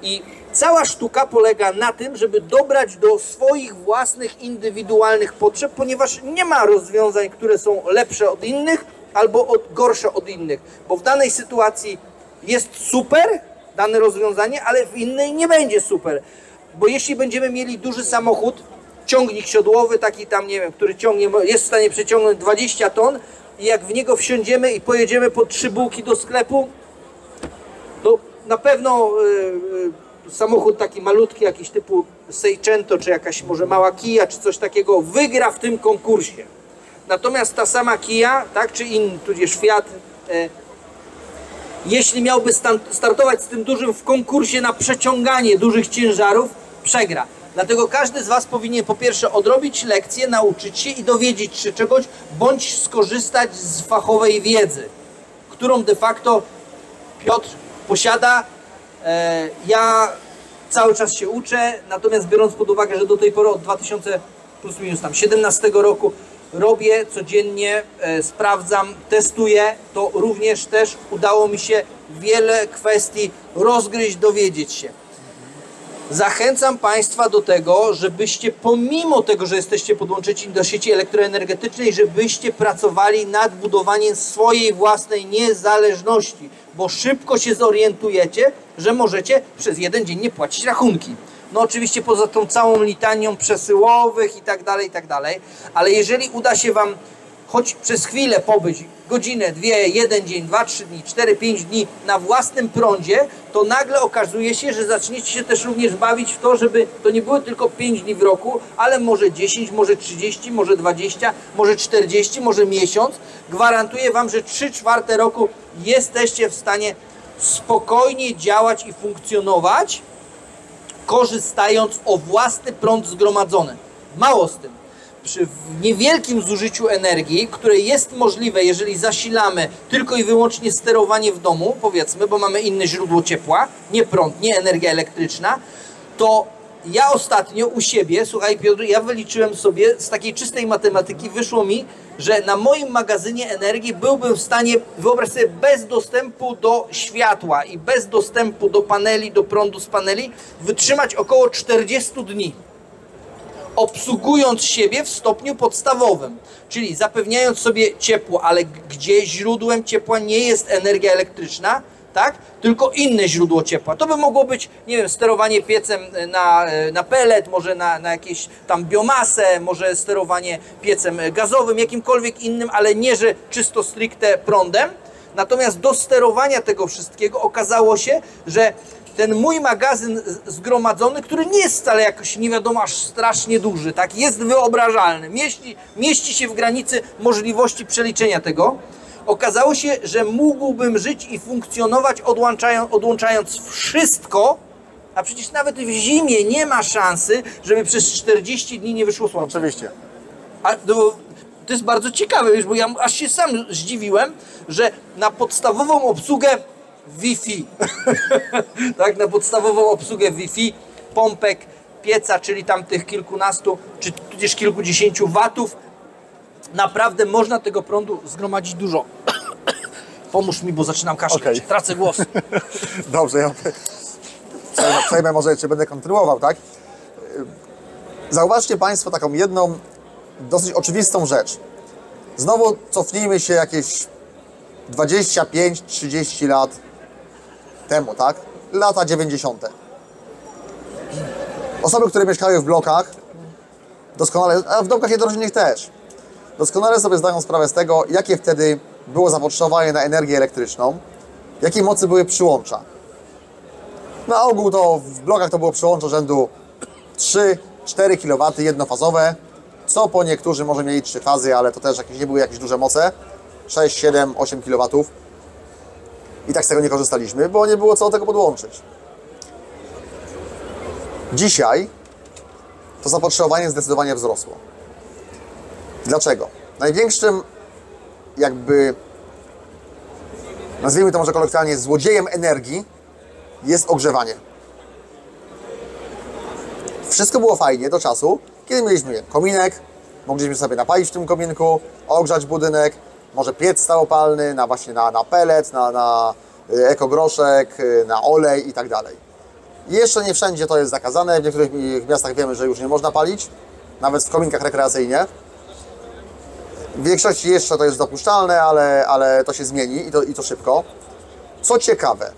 A: i cała sztuka polega na tym, żeby dobrać do swoich własnych, indywidualnych potrzeb, ponieważ nie ma rozwiązań, które są lepsze od innych albo gorsze od innych, bo w danej sytuacji jest super dane rozwiązanie, ale w innej nie będzie super, bo jeśli będziemy mieli duży samochód, ciągnik siodłowy, taki tam, nie wiem, który jest w stanie przeciągnąć 20 ton i jak w niego wsiądziemy i pojedziemy po 3 bułki do sklepu, to na pewno samochód taki malutki, jakiś typu Seicento, czy jakaś może mała Kia, czy coś takiego, wygra w tym konkursie. Natomiast ta sama Kia, tak, czy inny, tudzież Fiat, jeśli miałby startować z tym dużym w konkursie na przeciąganie dużych ciężarów, przegra. Dlatego każdy z Was powinien po pierwsze odrobić lekcję, nauczyć się i dowiedzieć się czegoś, bądź skorzystać z fachowej wiedzy, którą de facto Piotr posiada. Ja cały czas się uczę, natomiast biorąc pod uwagę, że do tej pory od 2000 plus minus tam 17 roku robię codziennie, sprawdzam, testuję, to również też udało mi się wiele kwestii rozgryźć, dowiedzieć się. Zachęcam Państwa do tego, żebyście pomimo tego, że jesteście podłączeni do sieci elektroenergetycznej, żebyście pracowali nad budowaniem swojej własnej niezależności, bo szybko się zorientujecie, że możecie przez jeden dzień nie płacić rachunki. No oczywiście poza tą całą litanią przesyłowych i tak dalej, ale jeżeli uda się Wam choć przez chwilę pobyć, godzinę, 2, 1 dzień, 2, 3 dni, 4, 5 dni na własnym prądzie, to nagle okazuje się, że zaczniecie się też również bawić w to, żeby to nie były tylko 5 dni w roku, ale może 10, może 30, może 20, może 40, może miesiąc. Gwarantuję Wam, że 3/4 roku jesteście w stanie spokojnie działać i funkcjonować, korzystając o własny prąd zgromadzony. Mało z tym. Przy niewielkim zużyciu energii, które jest możliwe, jeżeli zasilamy tylko i wyłącznie sterowanie w domu, powiedzmy, bo mamy inne źródło ciepła, nie prąd, nie energia elektryczna, to ja ostatnio u siebie, słuchaj Piotr, ja wyliczyłem sobie z takiej czystej matematyki, wyszło mi, że na moim magazynie energii byłbym w stanie, wyobraź sobie, bez dostępu do światła i bez dostępu do paneli, do prądu z paneli, wytrzymać około 40 dni. Obsługując siebie w stopniu podstawowym, czyli zapewniając sobie ciepło, ale gdzie źródłem ciepła nie jest energia elektryczna, tak? Tylko inne źródło ciepła. To by mogło być, nie wiem, sterowanie piecem na pellet, może na jakieś tam biomasę, może sterowanie piecem gazowym, jakimkolwiek innym, ale nie, że czysto stricte prądem. Natomiast do sterowania tego wszystkiego okazało się, że ten mój magazyn zgromadzony, który nie jest wcale jakoś nie wiadomo aż strasznie duży, tak, jest wyobrażalny, mieści się w granicy możliwości przeliczenia tego. Okazało się, że mógłbym żyć i funkcjonować odłączając wszystko, a przecież nawet w zimie nie ma szansy, żeby przez 40 dni nie wyszło słońce.
B: Oczywiście.
A: A to jest bardzo ciekawe, wiesz, bo ja aż się sam zdziwiłem, że na podstawową obsługę Wi-Fi, tak, na podstawową obsługę Wi-Fi, pompek, pieca, czyli tam tych kilkunastu, czy tudzież kilkudziesięciu watów, naprawdę można tego prądu zgromadzić dużo. Pomóż mi, bo zaczynam kaszleć,
B: Okej.
A: tracę głos.
B: Dobrze, ja przejmę może jeszcze będę kontynuował, tak? Zauważcie Państwo taką jedną dosyć oczywistą rzecz. Znowu cofnijmy się jakieś 25-30 lat temu, tak? Lata 90. Osoby, które mieszkają w blokach, doskonale, a w domkach jednorodzinnych też, doskonale sobie zdają sprawę z tego, jakie wtedy było zapotrzebowanie na energię elektryczną, jakiej mocy były przyłącza. Na ogół to w blokach to było przyłącze rzędu 3-4 kW jednofazowe, co po niektórzy może mieli 3 fazy, ale to też nie były jakieś duże moce, 6, 7, 8 kW. I tak z tego nie korzystaliśmy, bo nie było co do tego podłączyć. Dzisiaj to zapotrzebowanie zdecydowanie wzrosło. Dlaczego? Największym nazwijmy to może kolokwialnie, złodziejem energii jest ogrzewanie. Wszystko było fajnie do czasu, kiedy mieliśmy kominek, mogliśmy sobie napalić w tym kominku, ogrzać budynek, może piec stałopalny, na pellet, na ekogroszek, na olej i tak dalej. Jeszcze nie wszędzie to jest zakazane, w niektórych miastach wiemy, że już nie można palić, nawet w kominkach rekreacyjnie. W większości jeszcze to jest dopuszczalne, ale to się zmieni i to szybko. Co ciekawe,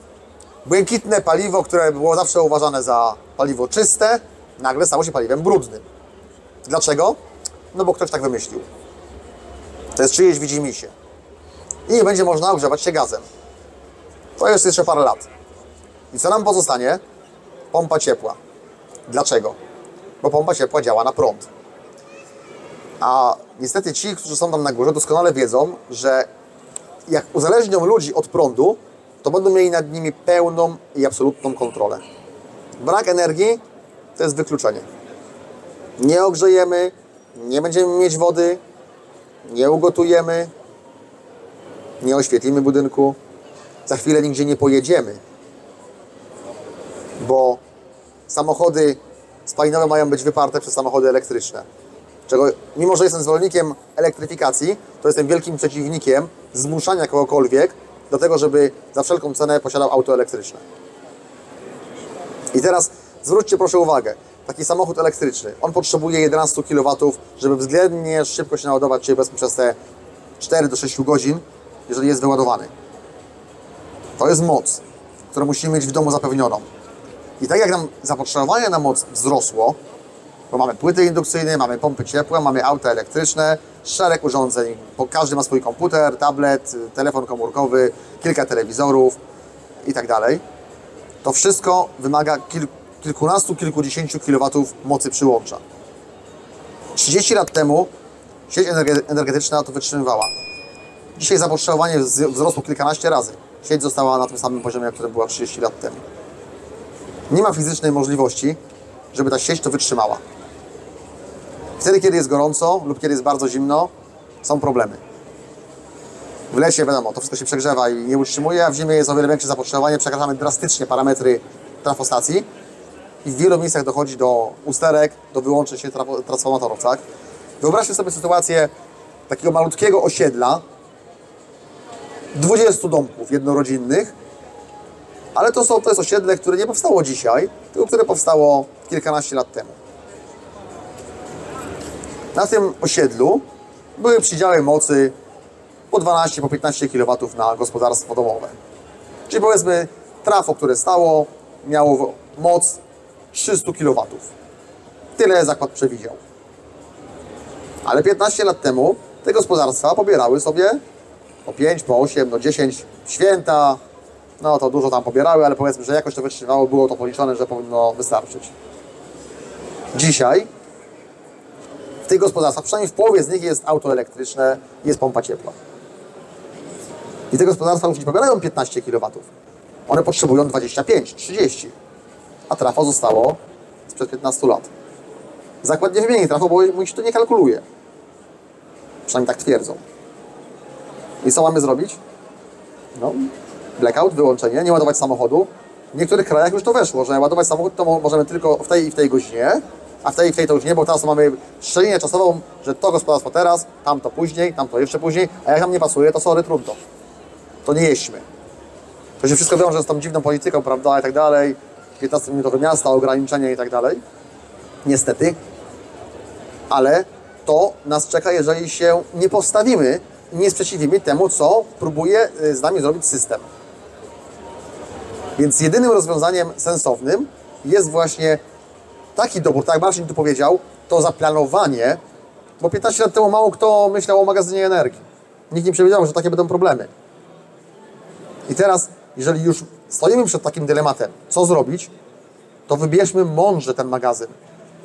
B: błękitne paliwo, które było zawsze uważane za paliwo czyste, nagle stało się paliwem brudnym. Dlaczego? No bo ktoś tak wymyślił. To jest czyjeś widzimisię. I nie będzie można ogrzewać się gazem. To jest jeszcze parę lat. I co nam pozostanie? Pompa ciepła. Dlaczego? Bo pompa ciepła działa na prąd. A niestety ci, którzy są tam na górze, doskonale wiedzą, że jak uzależnią ludzi od prądu, to będą mieli nad nimi pełną i absolutną kontrolę. Brak energii to jest wykluczenie. Nie ogrzejemy, nie będziemy mieć wody, nie ugotujemy, nie oświetlimy budynku, za chwilę nigdzie nie pojedziemy, bo samochody spalinowe mają być wyparte przez samochody elektryczne. Czego, mimo że jestem zwolennikiem elektryfikacji, to jestem wielkim przeciwnikiem zmuszania kogokolwiek do tego, żeby za wszelką cenę posiadał auto elektryczne. I teraz zwróćcie proszę uwagę, taki samochód elektryczny, on potrzebuje 11 kW, żeby względnie szybko się naładować, czyli powiedzmy przez te 4 do 6 godzin, jeżeli jest wyładowany. To jest moc, którą musimy mieć w domu zapewnioną. I tak jak nam zapotrzebowanie na moc wzrosło, bo mamy płyty indukcyjne, mamy pompy ciepła, mamy auta elektryczne, szereg urządzeń, bo każdy ma swój komputer, tablet, telefon komórkowy, kilka telewizorów i tak dalej. To wszystko wymaga kilkunastu, kilkudziesięciu kilowatów mocy przyłącza. 30 lat temu sieć energetyczna to wytrzymywała. Dzisiaj zapotrzebowanie wzrosło kilkanaście razy. Sieć została na tym samym poziomie, jak była 30 lat temu. Nie ma fizycznej możliwości, żeby ta sieć to wytrzymała. Wtedy, kiedy jest gorąco lub kiedy jest bardzo zimno, są problemy. W lesie, wiadomo, to wszystko się przegrzewa i nie utrzymuje, a w zimie jest o wiele większe zapotrzebowanie. Przekraczamy drastycznie parametry trafostacji i w wielu miejscach dochodzi do usterek, do wyłączeń się transformatorów, tak? Wyobraźcie sobie sytuację takiego malutkiego osiedla, 20 domków jednorodzinnych, ale to jest osiedle, które nie powstało dzisiaj, tylko które powstało kilkanaście lat temu. Na tym osiedlu były przydziały mocy po 12, po 15 kW na gospodarstwo domowe. Czyli powiedzmy trafo, które stało, miało moc 300 kW. Tyle zakład przewidział. Ale 15 lat temu te gospodarstwa pobierały sobie po 5, po 8, 10 święta. No to dużo tam pobierały, ale powiedzmy, że jakoś to wytrzymało, było to policzone, że powinno wystarczyć. Dzisiaj w tych gospodarstwach, przynajmniej w połowie z nich jest auto elektryczne, jest pompa ciepła. I te gospodarstwa już nie pobierają 15 kW. One potrzebują 25, 30. A trafo zostało sprzed 15 lat. Zakład nie wymieni trafo, bo mu się to nie kalkuluje. Przynajmniej tak twierdzą. I co mamy zrobić? No, blackout, wyłączenie, nie ładować samochodu. W niektórych krajach już to weszło, że ładować samochód to możemy tylko w tej i w tej godzinie, a w tej i w tej to już nie, bo teraz mamy szczelinę czasową, że to gospodarstwo teraz, tamto później, tamto jeszcze później, a jak nam nie pasuje, to sorry, trudno. To nie jeźdźmy. To się wszystko wiąże z tą dziwną polityką, prawda, i tak dalej. 15-minutowe miasta, ograniczenia i tak dalej. Niestety. Ale to nas czeka, jeżeli się nie postawimy i nie sprzeciwimy temu, co próbuje z nami zrobić system. Więc jedynym rozwiązaniem sensownym jest właśnie taki dobór, tak jak Marcin tu powiedział, to zaplanowanie, bo 15 lat temu mało kto myślał o magazynie energii. Nikt nie przewidział, że takie będą problemy. I teraz, jeżeli już stoimy przed takim dylematem, co zrobić, to wybierzmy mądrze ten magazyn.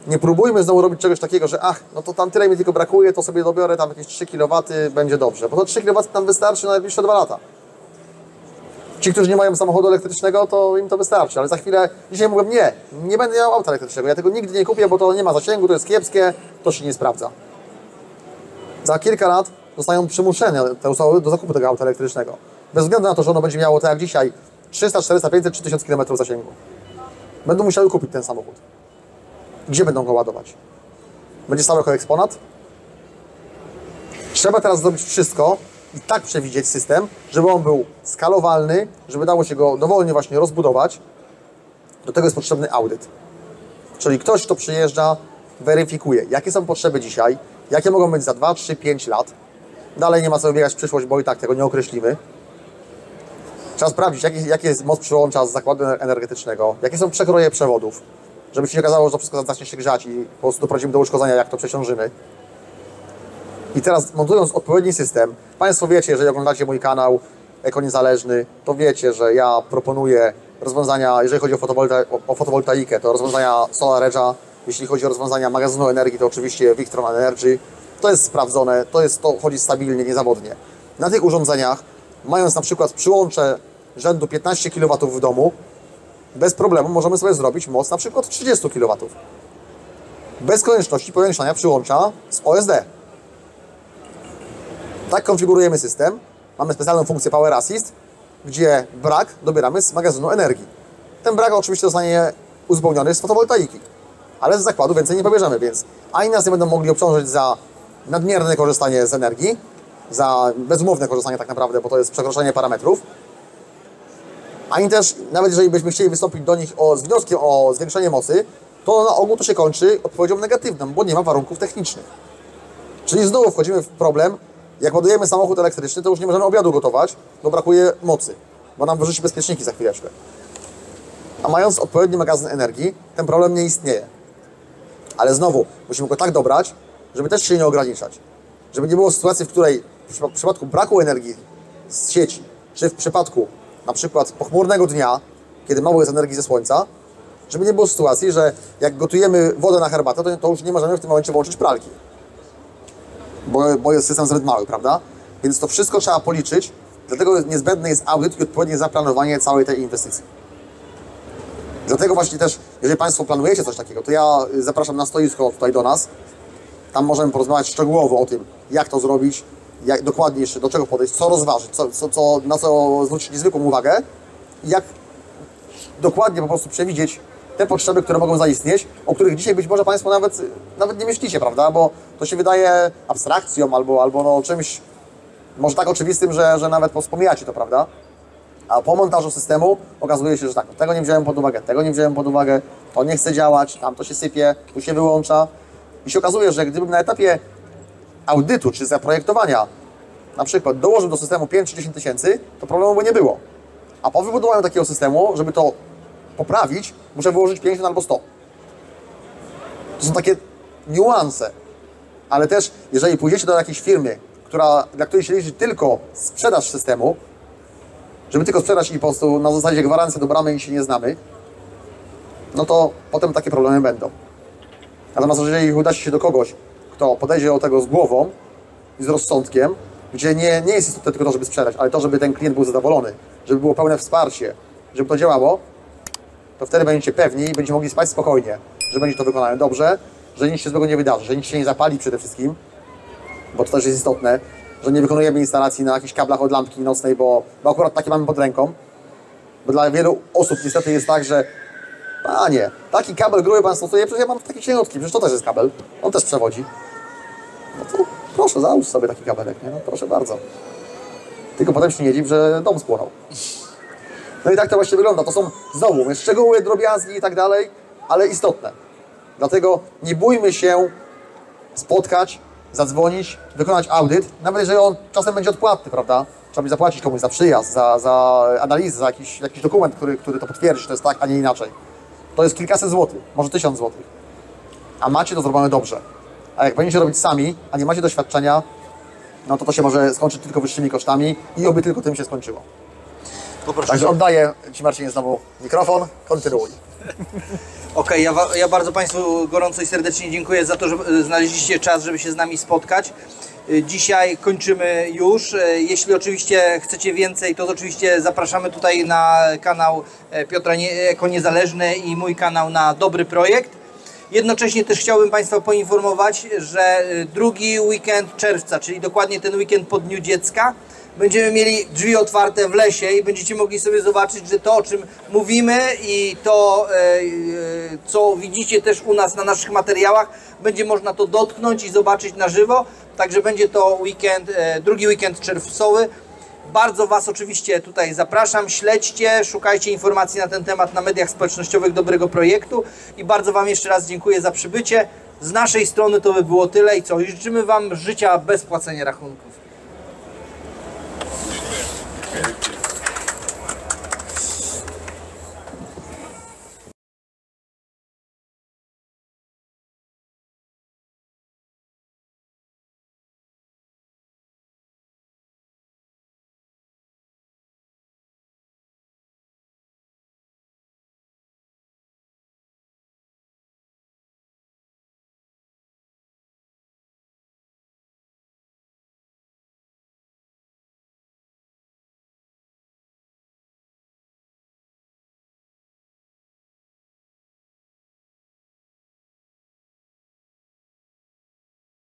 B: Nie próbujmy znowu robić czegoś takiego, że no to tam tyle mi tylko brakuje, to sobie dobiorę tam jakieś 3 kW, będzie dobrze. Bo to 3 kW nam wystarczy na najbliższe 2 lata. Ci, którzy nie mają samochodu elektrycznego, to im to wystarczy, ale za chwilę, dzisiaj mówię, nie będę miał auta elektrycznego, ja tego nigdy nie kupię, bo to nie ma zasięgu, to jest kiepskie, to się nie sprawdza. Za kilka lat zostają przymuszone te osoby do zakupu tego auta elektrycznego. Bez względu na to, że ono będzie miało, tak jak dzisiaj, 300, 400, 500 czy 1000 km zasięgu. Będą musiały kupić ten samochód. Gdzie będą go ładować? Będzie stał jako eksponat? Trzeba teraz zrobić wszystko i tak przewidzieć system, żeby on był skalowalny, żeby dało się go dowolnie właśnie rozbudować. Do tego jest potrzebny audyt. Czyli ktoś, kto przyjeżdża, weryfikuje, jakie są potrzeby dzisiaj, jakie mogą być za 2, 3, 5 lat. Dalej nie ma co wybiegać w przyszłość, bo i tak tego nie określimy. Trzeba sprawdzić, jaki jest moc przyłącza z zakładu energetycznego, jakie są przekroje przewodów, żeby się nie okazało, że to wszystko zacznie się grzać i po prostu doprowadzimy do uszkodzenia, jak to przeciążymy. I teraz montując odpowiedni system, Państwo wiecie, jeżeli oglądacie mój kanał Eko Niezależny, to wiecie, że ja proponuję rozwiązania, jeżeli chodzi o fotowoltaikę, to rozwiązania SolarEdge'a, jeśli chodzi o rozwiązania magazynu energii, to oczywiście Victron Energy. To jest sprawdzone, to chodzi stabilnie, niezawodnie. Na tych urządzeniach, mając na przykład przyłącze rzędu 15 kW w domu, bez problemu możemy sobie zrobić moc na przykład 30 kW. Bez konieczności powiększania przyłącza z OSD. Tak konfigurujemy system. Mamy specjalną funkcję Power Assist, gdzie brak dobieramy z magazynu energii. Ten brak oczywiście zostanie uzupełniony z fotowoltaiki, ale z zakładu więcej nie pobierzemy, więc ani nas nie będą mogli obciążyć za nadmierne korzystanie z energii, za bezumowne korzystanie tak naprawdę, bo to jest przekroczenie parametrów, ani też, nawet jeżeli byśmy chcieli wystąpić do nich z wnioskiem o zwiększenie mocy, to na ogół to się kończy odpowiedzią negatywną, bo nie ma warunków technicznych. Czyli znowu wchodzimy w problem, jak ładujemy samochód elektryczny, to już nie możemy obiadu gotować, bo brakuje mocy, bo nam wyrzuci bezpieczniki za chwileczkę. A mając odpowiedni magazyn energii, ten problem nie istnieje. Ale znowu, musimy go tak dobrać, żeby też się nie ograniczać. Żeby nie było sytuacji, w której w przypadku braku energii z sieci, czy w przypadku na przykład pochmurnego dnia, kiedy mało jest energii ze słońca, żeby nie było sytuacji, że jak gotujemy wodę na herbatę, to już nie możemy w tym momencie włączyć pralki. Bo jest system zbyt mały, prawda? Więc to wszystko trzeba policzyć, dlatego niezbędny jest audyt i odpowiednie zaplanowanie całej tej inwestycji. Dlatego właśnie też, jeżeli Państwo planujecie coś takiego, to ja zapraszam na stoisko tutaj do nas. Tam możemy porozmawiać szczegółowo o tym, jak to zrobić, jak dokładnie jeszcze do czego podejść, co rozważyć, na co zwrócić niezwykłą uwagę i jak dokładnie po prostu przewidzieć te potrzeby, które mogą zaistnieć, o których dzisiaj być może Państwo nawet nie myślicie, prawda? Bo to się wydaje abstrakcją albo no czymś może tak oczywistym, że nawet wspominacie to, prawda? A po montażu systemu okazuje się, że tak, tego nie wziąłem pod uwagę, tego nie wziąłem pod uwagę, to nie chce działać, tam to się sypie, tu się wyłącza. I się okazuje, że gdybym na etapie audytu czy zaprojektowania na przykład dołożył do systemu 5 czy 10 tysięcy, to problemu by nie było. A po wybudowaniu takiego systemu, żeby to poprawić, muszę wyłożyć 50 albo 100. To są takie niuanse. Ale też, jeżeli pójdziecie do jakiejś firmy, dla której się liczy tylko sprzedaż systemu, żeby tylko sprzedać i po prostu na zasadzie gwarancji dobramy i się nie znamy, no to potem takie problemy będą. Natomiast jeżeli udacie się do kogoś, kto podejdzie do tego z głową i z rozsądkiem, gdzie nie jest istotne tylko to, żeby sprzedać, ale to, żeby ten klient był zadowolony, żeby było pełne wsparcie, żeby to działało, to wtedy będziecie pewni i będziecie mogli spać spokojnie, że będzie to wykonane dobrze, że nic się złego nie wydarzy, że nic się nie zapali przede wszystkim, bo to też jest istotne, że nie wykonujemy instalacji na jakichś kablach od lampki nocnej, bo akurat takie mamy pod ręką, bo dla wielu osób niestety jest tak, że panie, taki kabel gruby pan stosuje, przecież ja mam taki cieniutki, przecież to też jest kabel, on też przewodzi. No to proszę, załóż sobie taki kabelek, nie? No proszę bardzo. Tylko potem się nie dziw, że dom spłonął. No i tak to właśnie wygląda. To są znowu szczegóły, drobiazgi i tak dalej, ale istotne. Dlatego nie bójmy się spotkać, zadzwonić, wykonać audyt, nawet jeżeli on czasem będzie odpłatny, prawda? Trzeba by zapłacić komuś za przyjazd, za analizę, za jakiś dokument, który to potwierdzi, że to jest tak, a nie inaczej. To jest kilkaset złotych, może 1000 złotych. a macie to zrobione dobrze. A jak będziecie robić sami, a nie macie doświadczenia, no to się może skończyć tylko wyższymi kosztami i oby tylko tym się skończyło.
A: Poproszę.
B: Także oddaję Ci, Marcinie, znowu mikrofon. Kontynuuj.
A: Okej, ja bardzo Państwu gorąco i serdecznie dziękuję za to, że znaleźliście czas, żeby się z nami spotkać. Dzisiaj kończymy już. Jeśli oczywiście chcecie więcej, to oczywiście zapraszamy tutaj na kanał Piotra Eko Niezależny i mój kanał na Dobry Projekt. Jednocześnie też chciałbym Państwa poinformować, że drugi weekend czerwca, czyli dokładnie ten weekend po Dniu Dziecka, będziemy mieli drzwi otwarte w lesie i będziecie mogli sobie zobaczyć, że to, o czym mówimy i to, co widzicie też u nas na naszych materiałach, będzie można to dotknąć i zobaczyć na żywo. Także będzie to weekend, drugi weekend czerwcowy. Bardzo Was oczywiście tutaj zapraszam, śledźcie, szukajcie informacji na ten temat na mediach społecznościowych Dobrego Projektu i bardzo Wam jeszcze raz dziękuję za przybycie. Z naszej strony to by było tyle i co? I życzymy Wam życia bez płacenia rachunków.